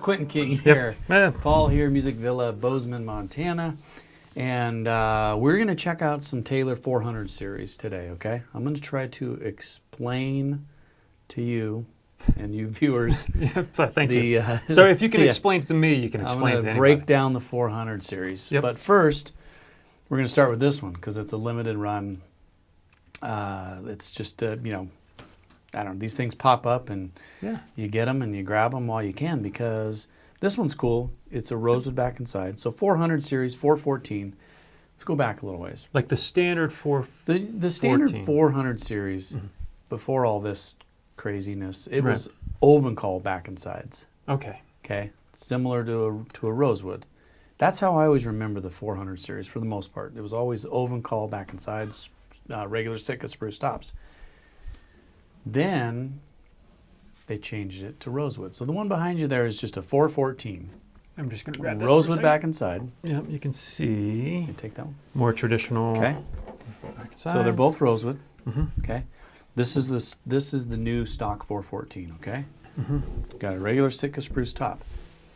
Quentin King here. Yep. Paul here, Music Villa, Bozeman, Montana. And we're going to check out some Taylor 400 series today, okay? I'm going to try to explain to you and you viewers. Thank you. So if you can explain to me, you can explain to anybody. I'm going to break down the 400 series. Yep. But first, we're going to start with this one because it's a limited run. It's just, I don't know, these things pop up and you get them and you grab them while you can because this one's cool. It's a rosewood back and side. So 400 series, 414. Let's go back a little ways. Like the standard The standard 400 series, before all this craziness, it was Ovencall back and sides. Okay. Okay. Similar to a rosewood. That's how I always remember the 400 series for the most part. It was always Ovencall back and sides, regular Sitka spruce tops. Then they changed it to rosewood. So the one behind you there is just a 414. I'm just going to grab this rosewood back and side. Yeah, you can see. You take that one. More traditional. Okay. So they're both rosewood. Okay. This is the new stock 414. Okay. Got a regular Sitka spruce top.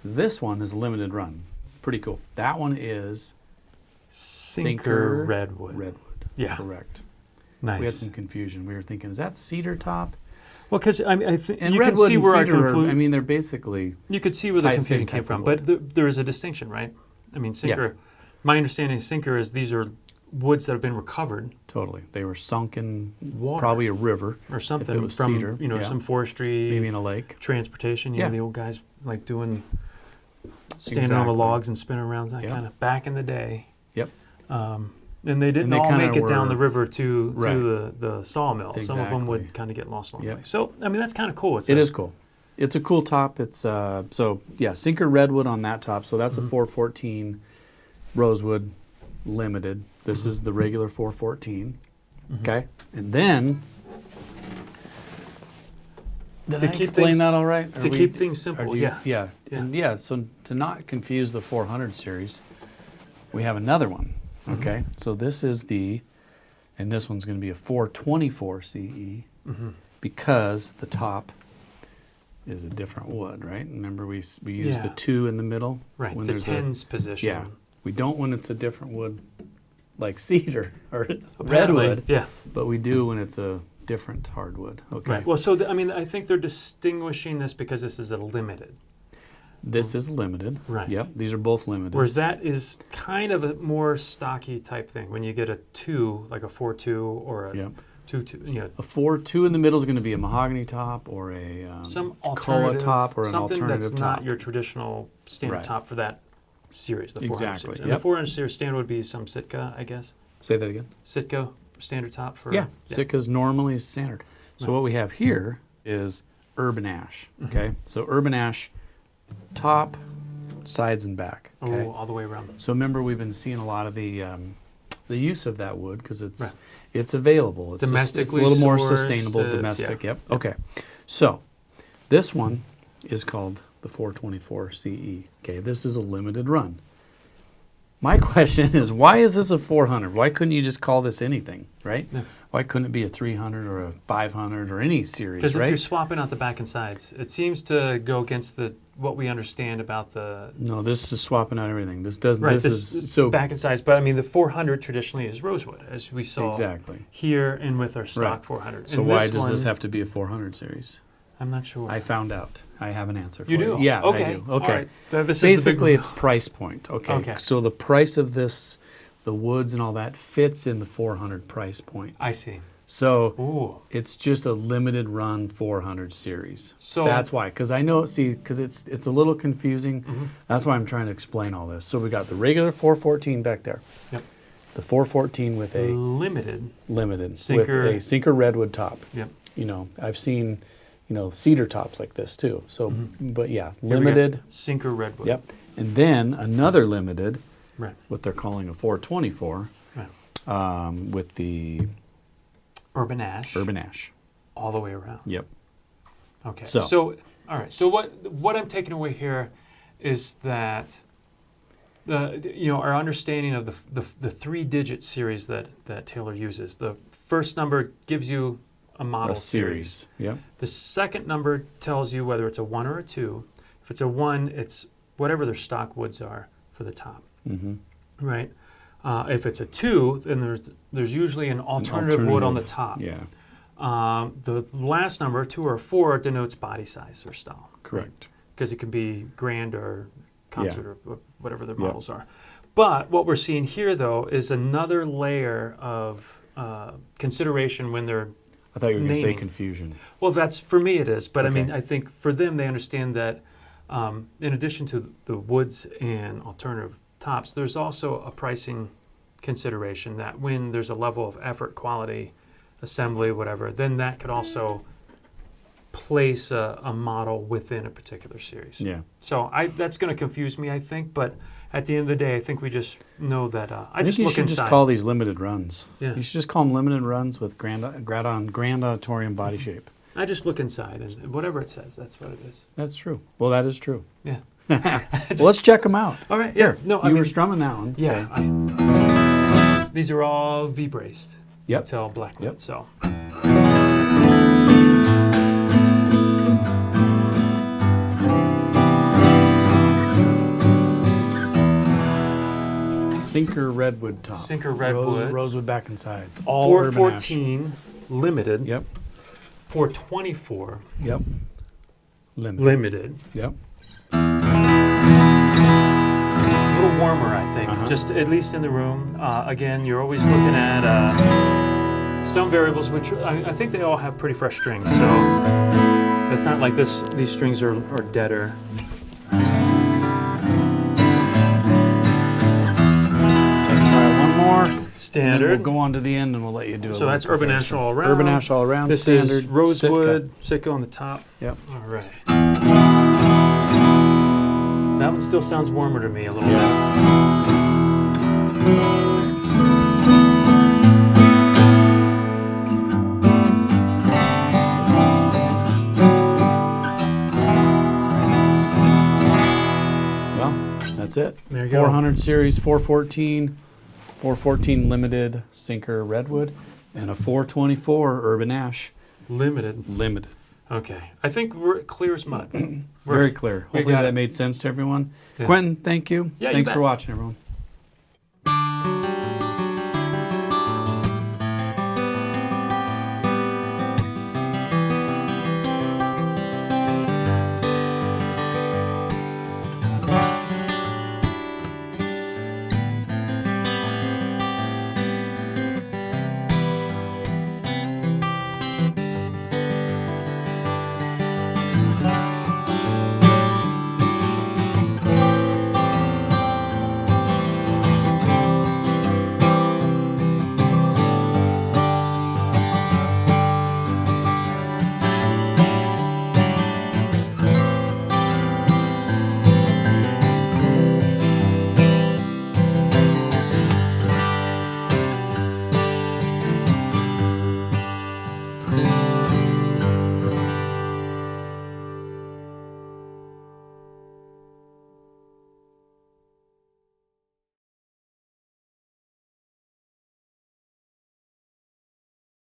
This one is a limited run. Pretty cool. That one is Sinker Redwood. Redwood. Yeah. Correct. Nice. We had some confusion. We were thinking, is that cedar top? Well, because I think you can redwood see and where cedar they're basically. You could see where the confusion came from, but there is a distinction, right? I mean, Sinker. Yeah. My understanding of Sinker is these are woods that have been recovered. Totally, they were sunk in water, probably a river or something if it was from cedar. Some forestry, maybe in a lake, transportation. You know, the old guys like doing standing on the logs and spinning around that kind of back in the day. Yep. And they didn't all make it down the river to the sawmill. Exactly. Some of them would kind of get lost along the way. So, I mean, that's kind of cool. It is cool. It's a cool top. It's Sinker Redwood on that top. So that's a 414 rosewood limited. This is the regular 414. Okay. And then, did I explain that all right? To keep things simple, Yeah. And so to not confuse the 400 series, we have another one. Okay, so this is and this one's going to be a 424 CE because the top is a different wood, right? Remember we use the 2 in the middle? Right, when the tens position. Yeah, we don't when it's a different wood like cedar or redwood, but we do when it's a different hardwood. Okay. Right, well, so I think they're distinguishing this because this is a limited. This is limited. Right. Yep. These are both limited. Whereas that is kind of a more stocky type thing. When you get a 2, like a 4.2 or a 2.2, a 4.2 in the middle is going to be a mahogany top or a some koa top or an alternative something that's top. Not your traditional standard top for that series, the 400 exactly. series. And the 400 series standard would be some Sitka, I guess. Say that again. Sitka standard top for Sitka's normally standard. So what we have here is urban ash. Okay, so urban ash. Top, sides, and back. Okay? Oh, all the way around. So remember, we've been seeing a lot of the use of that wood because it's available. It's it's a little more sustainable, domestic. Yep. Okay. So this one is called the 424 CE. Okay, this is a limited run. My question is, why is this a 400? Why couldn't you just call this anything, right? Yeah. Why couldn't it be a 300 or a 500 or any series, right? Because if you're swapping out the back and sides, it seems to go against what we understand about the... No, this is swapping out everything. This doesn't... Right, this is so back and sides. But, I mean, the 400 traditionally is rosewood, as we saw here and with our stock 400. So why does this have to be a 400 series? I'm not sure. I found out. I have an answer for you. You do? Yeah, okay. I do. Okay. Right. So basically, it's price point. Okay. So the price of this, the woods and all that, fits in the 400 price point. I see. So it's just a limited run 400 series. So that's why. Because I know, because it's a little confusing. That's why I'm trying to explain all this. So we got the regular 414 back there. Yep. The 414 with a limited Sinker, with a Sinker Redwood top. Yep. I've seen cedar tops like this too. So, but limited. Sinker Redwood. Yep. And then another limited, what they're calling a 424, with the urban ash. Urban ash. All the way around. Yep. Okay. So all right. So what I'm taking away here is that our understanding of the 3-digit series that Taylor uses. The first number gives you a model series. Yep. The second number tells you whether it's a 1 or a 2. If it's a 1, it's whatever their stock woods are for the top, right? If it's a 2, then there's usually an alternative wood on the top. Yeah. The last number, 2 or 4, denotes body size or style. Correct. Because it can be grand or concert or whatever their models are. But what we're seeing here, though, is another layer of consideration when they're I thought you were going to say naming. confusion. Well, that's for me it is. But Okay. I mean, I think for them, they understand that in addition to the woods and alternative tops, there's also a pricing consideration that when there's a level of effort, quality, assembly, whatever, then that could also place a model within a particular series. Yeah. So that's going to confuse me, I think, but at the end of the day, I think we just know that I just think you look should inside. just call these limited runs. Yeah. You should just call them limited runs with grand auditorium body shape. I just look inside, and whatever it says, that's what it is. That's true. Well, that is true. Yeah. Well, let's check them out. All right. Yeah. No, You were strumming that one. Yeah. These are all V-braced. Yep. Tell black wood. Yep. So. Sinker Redwood top. Sinker Redwood. Rosewood back and sides. All urban ash. 414 limited. Yep. 424 Yep. limited. Yep. A little warmer, I think, just at least in the room. Again, you're always looking at some variables, which I think they all have pretty fresh strings. So it's not like these strings are deader. Standard. We'll go on to the end and we'll let you do it. So that's urban ash all around. Urban ash all around. This standard. is rosewood, Sitka on the top. Yep. All right. That one still sounds warmer to me a little bit. Well, that's it. There you go. 400 series, 414. 414 limited Sinker Redwood, and a 424 urban ash. Limited. Okay. I think we're clear as mud. Very clear. Hopefully that made sense to everyone. Yeah. Quentin, thank you. Yeah, Thanks for watching, everyone.